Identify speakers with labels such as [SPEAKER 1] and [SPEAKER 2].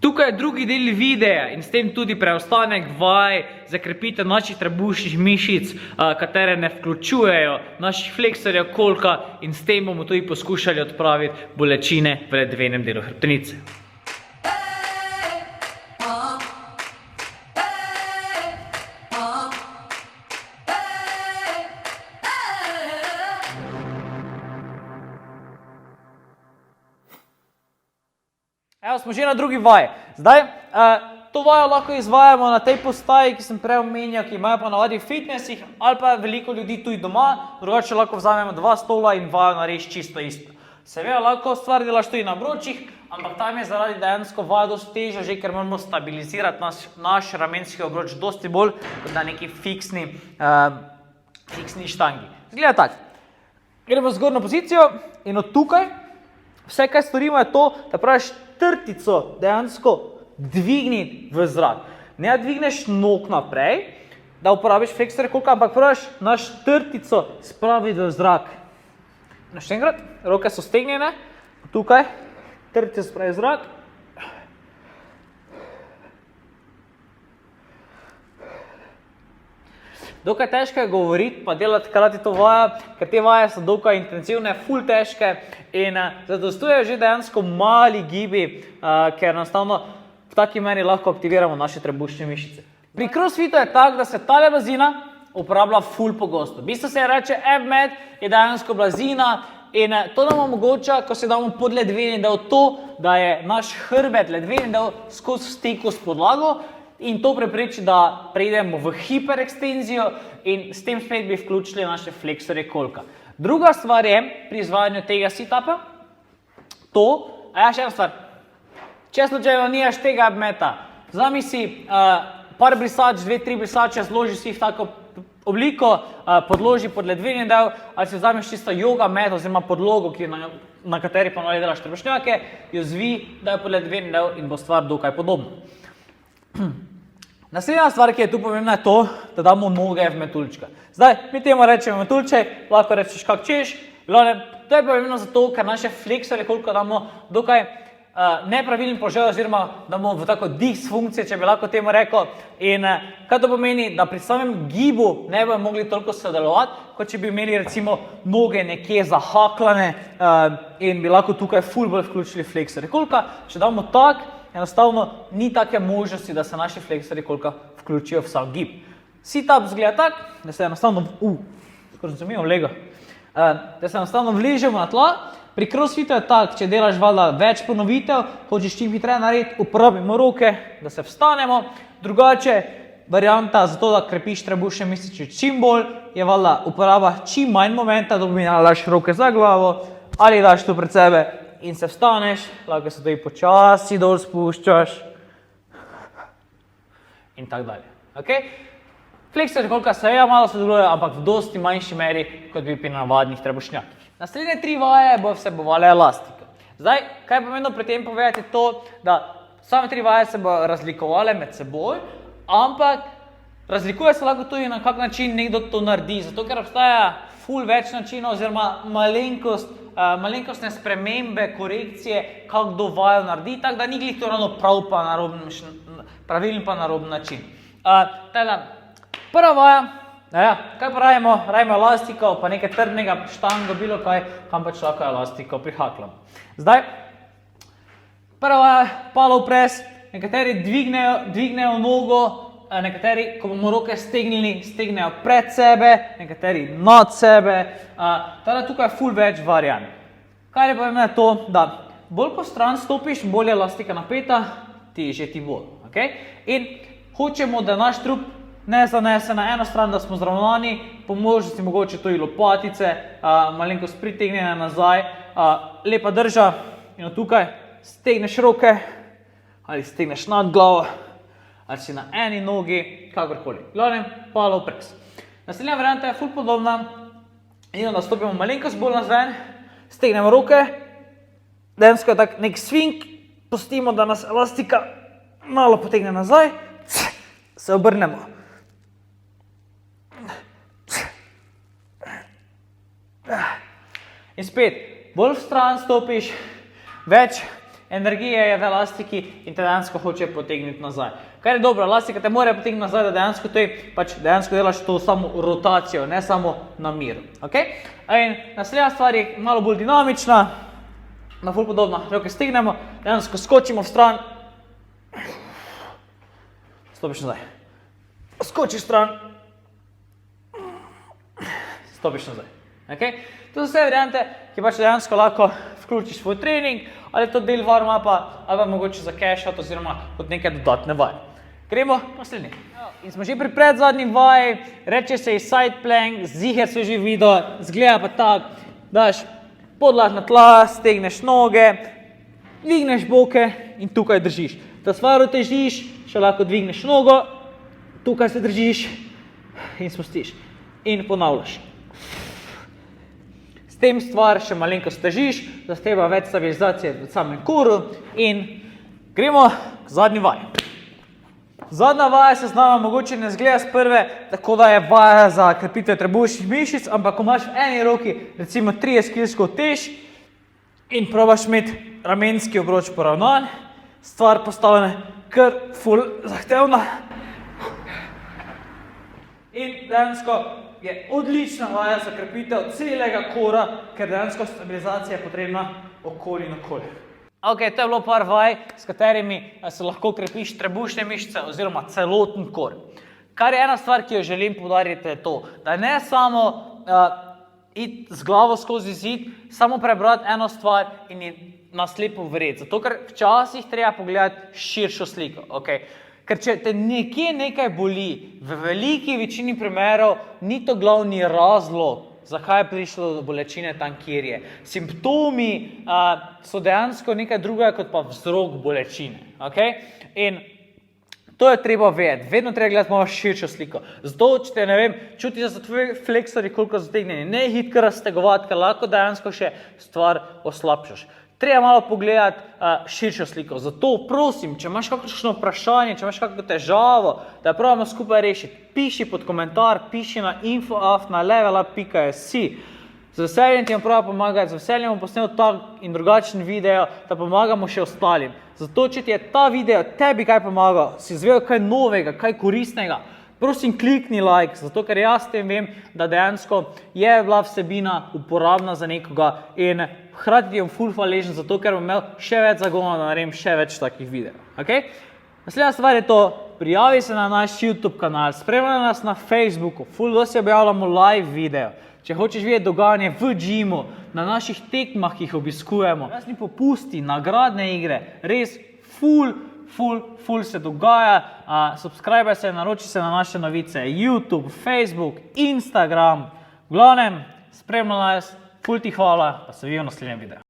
[SPEAKER 1] Tukaj je drugi del videa in s tem tudi preostanek vaj za krepitev naših trebušnih mišic, katere ne vključujejo naših fleksorjev kolka in s tem bomo tudi poskušali odpraviti bolečine v ledvenem delu hrbtenice. Evo, smo že na drugi vaji. Zdaj, to vajo lahko izvajamo na tej postaji, ki sem prej omenjal, ki imajo pa navadi v fitnessih, ali pa veliko ljudi tudi doma, drugače lahko vzamemo 2 stola in vajo narediti čisto isto. Seveda lahko stvar delaš tudi na obročih, ampak tam je zaradi dejansko vaja dosti težja, že ker moramo stabilizirati naš ramenski obroč dosti bolj, kot na neki fiksni štangi. Zgleda tako. Gremo v zgornjo pozicijo in od tukaj vse, kaj storimo, je to, da praviš trtico dejansko dvigniti v zrak. Ne dvigneš nog naprej, da uporabiš fleksorje kolka, ampak praviš naš trtico spraviti v zrak. Še enkrat, roke so stegnjene, tukaj, trtico spravi v zrak. Dokaj težko je govoriti, pa delati hkrati to vajo, ker te vaje so dokaj intenzivne, ful težke in zadostujejo že dejansko mali gibi, ker enostavno v taki meri lahko aktiviramo naše trebušne mišice. Pri crossfitu je tako, da se tale blazina uporablja ful pogosto. V bistvu se reče abmat je dejansko blazina in to nam omogoča, ko se damo pod ledveni del to, da je naš hrbet ledveni del skozi stiku s podlago, in to prepreči, da preidemo v hiperekstenzijo in s tem spet bi vključili naše fleksorje kolka. Druga stvar je pri izvajanju tega sit-upa to, še ena stvar, če slučajno nimaš tega abmata, vzami si par brisač, 2-3 brisače, zloži si v tako obliko, podloži pod ledveni del, ali si vzameš čisto yoga mat oziroma podlogo, na kateri pa delaš trebušnjake, jo zvi, da je pod ledveni del in bo stvar dokaj podobna. Naslednja stvar, ki je tu pomembna, je to, da damo noge v metuljčka. Zdaj, mi temu rečemo metuljček, lahko rečeš kak češ, to je pomembno zato, ker naše fleksorje kolka damo dokaj nepravilni položaj oziroma damo v tako disfunkcije, če bi lahko temu rekel. In kaj to pomeni, da pri samem gibu ne bomo mogli toliko sodelovati, kot če bi imeli recimo noge nekje zahaklane in bi lahko tukaj ful bolj vključili fleksorje kolka. Če damo tak, enostavno ni take možnosti, da se naši fleksorji kolka vključijo v sam gib. Sit-up zgleda tak, da se enostavno, skoro sem imel lega, da se enostavno vležemo na tla. Pri crossfitu je tak, če delaš valjda več ponovitev, hočeš čim hitreje narediti, uporabimo roke, da se vstanemo. Drugače, varianta za to, da krepiš trebušne mišice čim bolj, je valjda uporaba čim manj momenta, da bi daš roke za glavo ali daš tu pred sebe in se vstaneš, lahko se tudi počasi dol spuščaš in tako dalje. Fleksorji kolka seveda malo sodelujejo, ampak v dosti manjši meri, kot bi pri navadnih trebušnjakih. Naslednje 3 vaje bo vsebovale elastiko. Zdaj, kaj je pomembno pri tem povedati, je to, da same 3 vaje se bo razlikovale med seboj, ampak razlikuje se lahko tudi na kak način nekdo to naredi, zato ker obstaja ful več načinov oziroma malenkostne spremembe, korekcije, kako kdo vajo naredi, tako da ni glih to ravno pravilen pa naroben način. Prva vaja, kaj pa radimo? Radimo elastiko, pa nekaj trdnega štango, bilo kaj, kam pač lahko elastiko prihakljamo. Zdaj, prva vaja, palov pres, nekateri dvignejo nogo, nekateri, ko bomo roke stegnili, stegnejo pred sebe, nekateri nad sebe, teda tukaj je ful več variant. Kar je pomembno je to, da bolj ko stran stopiš, bolj je elastika napeta, težje ti bo. In hočemo, da naš trup ne zanese na eno stran, da smo zravnani, po možnosti mogoče tudi lopatice, malenkost pritegnjene nazaj, lepa drža in od tukaj stegneš roke ali stegneš nad glavo, ali si na eni nogi, kakorkoli. Glavnem, palov pres. Naslednja varianta je ful podobna. In da stopimo malenkost bolj nazven, stegnemo roke, dejansko tak nek swing, pustimo, da nas elastika malo potegne nazaj, se obrnemo. In spet, bolj v stran stopiš, več energije je v elastiki in te dejansko hoče potegniti nazaj. Kar je dobro, elastika te mora potegniti nazaj, da dejansko dejansko delaš to samo rotacijo, ne samo na miru. Okay? In naslednja stvar je malo bolj dinamična, na ful podobno, roke stignemo, dejansko skočimo v stran, stopiš nazaj, skočiš stran, stopiš nazaj. Okay? To so vse variante, ki pač dejansko lahko vključiš svoj trening, ali je to del warm-upa, ali pa mogoče za cache-out oziroma kot neke dodatne vaje. Gremo naslednji. In smo že pri predzadnji vaji, reče se side plank, ziher se že videl, zgleda pa tak, daš podlaž na tla, stegneš noge, dvigneš boke in tukaj držiš. Da stvar otežiš, še lahko dvigneš nogo, tukaj se držiš in spustiš. In ponavljaš. S tem stvar še malenko stežiš, zahteva več stabilizacije v samem koru in gremo k zadnji vaji. Zadnja vaja se z nama mogoče ne zgleda z prve, tako da je vaja za krepitev trebušnih mišic, ampak ko imaš v eni roki recimo 30 kg tež in probaš imeti ramenski obroč poravnan, stvar postane kar ful zahtevna. In dejansko je odlična vaja za krepitev celega kora, ker dejansko stabilizacija je potrebna okoli in okoli. Ok, to je bilo par vaj, s katerimi se lahko krepiš trebušne mišice oziroma celoten kor. Kar je ena stvar, ki jo želim poudariti, je to, da ne samo iti z glavo skozi zid, samo prebrati eno stvar in je naslepo verjeti. Zato, ker včasih treba pogledati širšo sliko. Okay? Ker če te nekje nekaj boli, v veliki večini primerov ni to glavni razlog, zakaj je prišlo do bolečine tam, kjer je. Simptomi so dejansko nekaj drugega kot pa vzrok bolečine. Okay? In to je treba vedeti. Vedno treba gledati malo širšo sliko. Zato, če te, ne vem, čutiš, da so tvoji fleksori koliko zategnjeni, ne hitkar raztegovati, ker lahko dejansko še stvar oslabšaš. Treba malo pogledati širšo sliko. Zato prosim, če imaš kakšno vprašanje, če imaš kakšno težavo, da jo probamo skupaj rešiti, piši pod komentar, piši na info@levelup.si. Z veseljem ti bom probal pomagati, z veseljem bom posnel tak in drugačen video, da pomagamo še ostalim. Zato, če ti je ta video tebi kaj pomagal, si izvedel kaj novega, kaj koristnega, prosim klikni like, zato ker jaz tem vem, da dejansko je bila vsebina uporabna za nekoga in hkrati ti bom ful hvaležen, zato ker bom imel še več zagona, da naredim še več takih videov. Okay? Naslednja stvar je to, prijavi se na naš YouTube kanal, spremljaj nas na Facebooku, ful dosti objavljamo live video. Če hočeš videti dogajanje v gymu, na naših tekmah, ki jih obiskujemo, razni popusti, nagradne igre, res ful se dogaja. Subscribe se, naroči se na naše novice, YouTube, Facebook, Instagram. V glavnem, spremljaj nas, ful ti hvala, pa se vidimo v naslednjem videu.